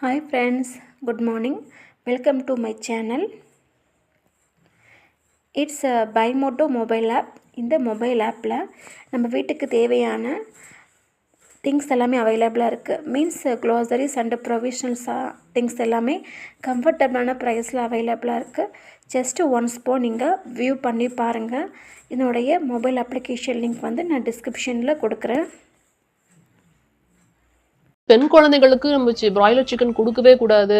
Hi friends, good morning. Welcome to my channel. It's a Bimoto mobile app. இந்த mobile ஆப்பில் நம்ம வீட்டுக்கு தேவையான திங்ஸ் எல்லாமே அவைலபிளாக இருக்குது. மீன்ஸ் க்ளோசரிஸ் அண்ட் ப்ரொவிஷனல்ஸாக திங்ஸ் எல்லாமே கம்ஃபர்டபுளான ப்ரைஸில் அவைலபிளாக இருக்குது. ஜஸ்ட்டு ஒன்ஸ் நீங்கள் வியூ பண்ணி பாருங்கள். இதனுடைய மொபைல் அப்ளிகேஷன் லிங்க் வந்து நான் டிஸ்கிரிப்ஷனில் கொடுக்குறேன். பெண் குழந்தைகளுக்கு நம்ம பிராய்லர் சிக்கன் கொடுக்கவே கூடாது,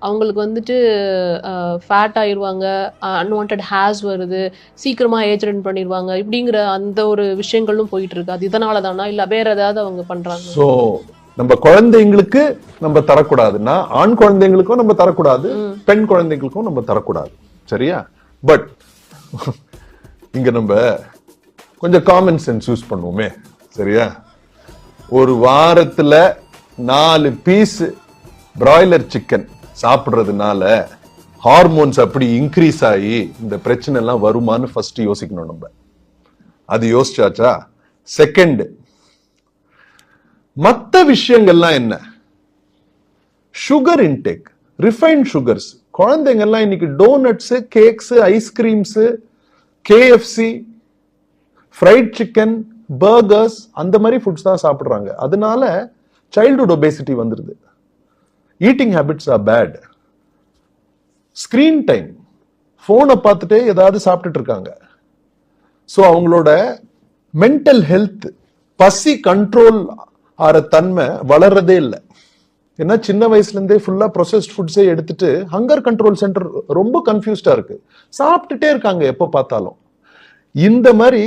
அவங்களுக்கு வந்துட்டு ஃபேட் ஆயிடுவாங்க, அன்வான்ட் ஹேர்ஸ் வருது, சீக்கிரமா ஏஜ் அட்டன் பண்ணிடுவாங்க, இப்படிங்கிற அந்த ஒரு விஷயங்களும் போயிட்டு இருக்கு. அது இதனால தானா இல்ல வேற ஏதாவது அவங்க பண்றாங்க? ஸோ நம்ம குழந்தைங்களுக்கு நம்ம தரக்கூடாதுன்னா ஆண் குழந்தைங்களுக்கும் நம்ம தரக்கூடாது, பெண் குழந்தைங்களுக்கும் நம்ம தரக்கூடாது. சரியா? பட் இங்க நம்ம கொஞ்சம் காமன் சென்ஸ் யூஸ் பண்ணுவோமே. சரியா? ஒரு வாரத்துல 4 பீஸ் பிராய்லர் சிக்கன் சாப்பிடுறதுனால ஹார்மோன்ஸ் அப்படி இன்க்ரீஸ் ஆகி இந்த பிரச்சனை எல்லாம் வருமானு ஃபர்ஸ்ட் யோசிக்கணும். நம்ம அது யோசிச்சாச்சா? செகண்ட், மற்ற விஷயங்கள்லாம் என்ன? Sugar intake, refined sugars. குழந்தைங்கள்லாம் இன்னைக்கு doughnuts, cakes, ice creams, KFC, fried chicken, burgers அந்த மாதிரி ஃபுட்ஸ் தான் சாப்பிடுறாங்க. அதனால சைல்ட்ஹுட் ஒபேசிட்டி வந்துருது. Eating habits are bad. Screen time, போனை பார்த்துட்டு ஏதாவது சாப்பிட்டுட்டு இருக்காங்க. ஸோ அவங்களோட மென்டல் ஹெல்த், பசி கண்ட்ரோல் ஆற தன்மை வளர்றதே இல்லை. ஏன்னா சின்ன வயசுல இருந்தே ஃபுல்லா ப்ரொசஸ்ட் ஃபுட்ஸே எடுத்துட்டு ஹங்கர் கண்ட்ரோல் சென்டர் ரொம்ப கன்ஃபியூஸ்டா இருக்கு. சாப்பிட்டுட்டே இருக்காங்க எப்ப பார்த்தாலும். இந்த மாதிரி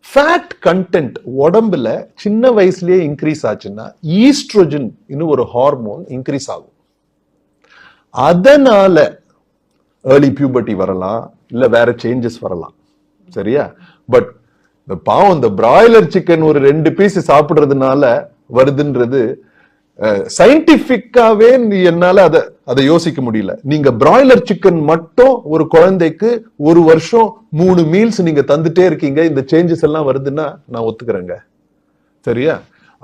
ஃபேட் கண்டென்ட் உடம்புல சின்ன வயசுலயே இன்க்ரீஸ் ஆச்சுன்னா ஈஸ்ட்ரோஜன் இன்னும் ஒரு ஹார்மோன் இன்க்ரீஸ் ஆகும். அதனால ஏர்லி பியூபர்ட்டி வரலாம், இல்ல வேற சேஞ்சஸ் வரலாம். சரியா? பட் இந்த பாவம் இந்த பிராய்லர் சிக்கன் ஒரு 2 பீஸ் சாப்பிடுறதுனால வருதுன்றது சயின்டிபிக்காவே என்னால அதை யோசிக்க முடியல. நீங்க பிராய்லர் சிக்கன் மட்டும் ஒரு குழந்தைக்கு ஒரு வருஷம் 3 மீல்ஸ் நீங்க தந்துட்டே இருக்கீங்க, இந்த சேஞ்சஸ் எல்லாம் வருதுன்னா நான் ஒத்துக்கிறேங்க. சரியா?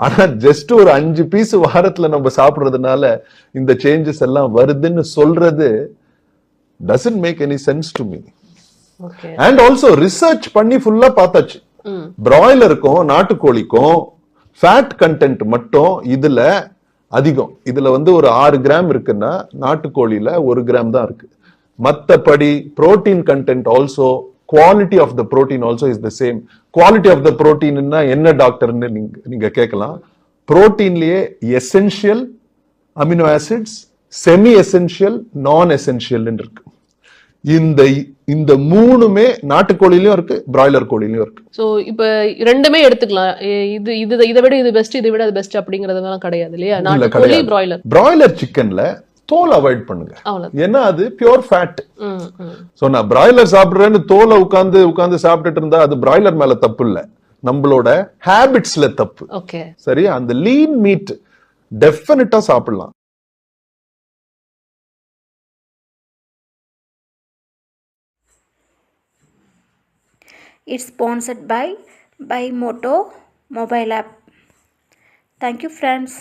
ஆனா ஜஸ்ட் ஒரு 5 பீஸ் வாரத்துல நம்ம சாப்பிடுறதுனால இந்த சேஞ்சஸ் எல்லாம் வருதுன்னு சொல்றது doesn't make any sense to me. And also research பண்ணி ஃபுல்லா பார்த்தாச்சு. பிராய்லருக்கும் நாட்டுக்கோழிக்கும் ஃபேட் கண்டென்ட் மட்டும் இதுல அதிகம். இதுல வந்து ஒரு 6 கிராம் இருக்குன்னா நாட்டுக்கோழியில 1 கிராம் தான் இருக்கு. மத்தபடி protein content also, quality of the protein also is the same. Quality of the புரோட்டீன்னா என்ன டாக்டர்னு நீங்க கேட்கலாம். புரோட்டீன்லயே essential amino acids, semi essential, non essential இருக்கு. இந்த 3மே நாட்டுக்கோழிலையும் இருக்கு, பிராய்லர் கோழிலையும் இருக்கு. சோ இப்ப ரெண்டுமே எடுத்துக்கலாம். இதை விட இது பெஸ்ட், இதை விட அது பெஸ்ட் அப்படிங்கறதெல்லாம் கிடையாது இல்லையா? நாட்டுக்கோழி, பிராய்லர். பிராய்லர் சிக்கன்ல தோல் அவாய்ட் பண்ணுங்க, ஏன்னா அது பியூர் ஃபேட். சோ நான் பிராய்லர் சாப்பிடுறேன்னு தோலை உட்கார்ந்து சாப்பிட்டுட்டு இருந்தா அது பிராய்லர் மேல தப்பு இல்ல, நம்மளோட ஹேபிட்ஸ்ல தப்பு. சரியா? அந்த லீன் மீட் டெஃபினட்டா சாப்பிடலாம். It's sponsored by Bimoto mobile app. Thank you friends.